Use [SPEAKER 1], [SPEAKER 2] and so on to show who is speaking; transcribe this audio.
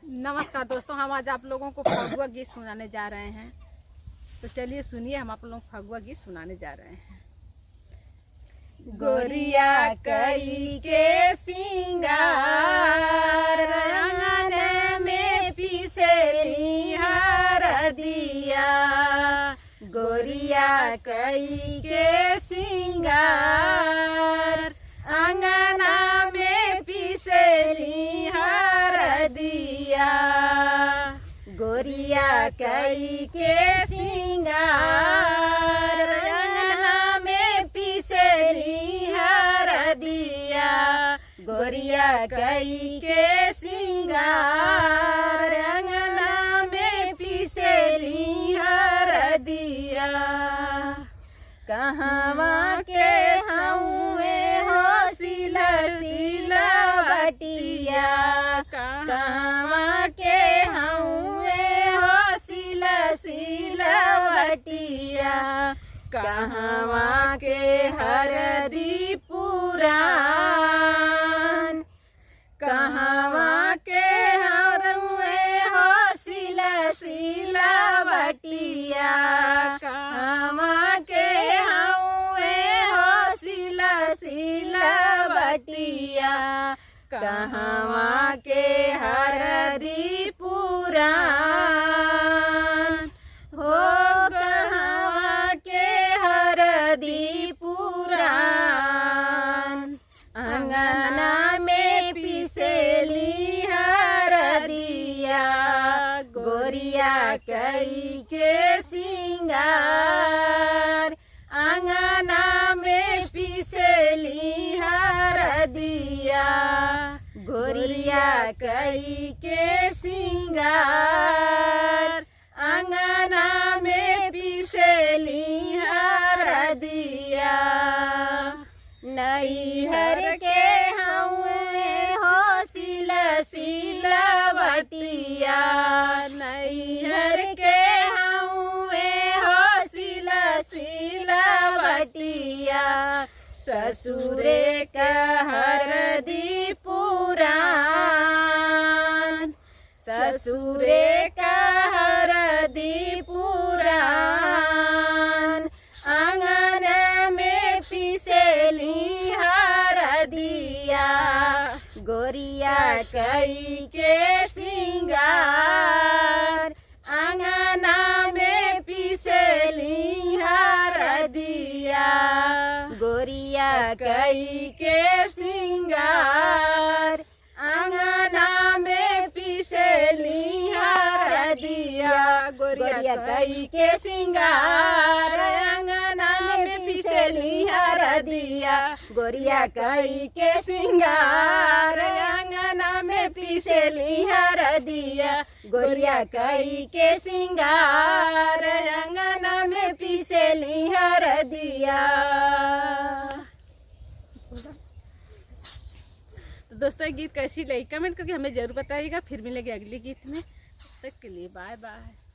[SPEAKER 1] नमस्कार दोस्तों, हम आज आप लोगों को फगुआ गीत सुनाने जा रहे हैं। तो चलिए सुनिए, हम आप लोगों को फगुआ गीत सुनाने जा रहे हैं। गोरिया कई के सिंगार अंगन में पिसेली हरदिया। गोरिया कई के सिंगार अंगना में पिसेली हरदिया। गोरिया कई के सिंगार अंगना में पिसेली हरदिया। गोरिया कई के सिंगार अंगना में पिसेली हरदिया। कहवा के हउए हो सिला सिला बटिया। कहवा के हउए हो सिला सिला बटिया। कहवा के हरदी पुरान। कहवा के हउए हो सिला सिला बटिया। कहवा के हउए हो सिला सिला बटिया। कहवा के हरदी पुरान हो। कहवा के हरदी पुरान अंगना में पिसेली हरदिया। गोरिया कई के सिंगार अंगना में पिसेली हरदिया। गोरिया कई के सिंगार अंगना में पिसेली हरदिया। नैहर के हउए हो सिला सिला बटिया। नैहर के हउए हो सिला सिला बटिया। ससुरे का हरदी पुरान। ससुरे का हरदी पुरान आंगन में पिसेली हरदिया। गोरिया कई के सिंगार आंगना में पिसेली हरदिया। गोरिया कई के सिंगार अंगना में पिसेली हरदिया। गोरिया कई के सिंगार अंगना में पिसेली हरदिया। गोरिया कई के सिंगार अंगना में पिसेली हरदिया। गोरिया कई के सिंगार अंगना में पिसेली हरदिया। तो दोस्तों ये गीत कैसी लगी कमेंट करके हमें जरूर बताइएगा। फिर मिलेंगे अगले गीत में। तब तक के लिए बाय बाय।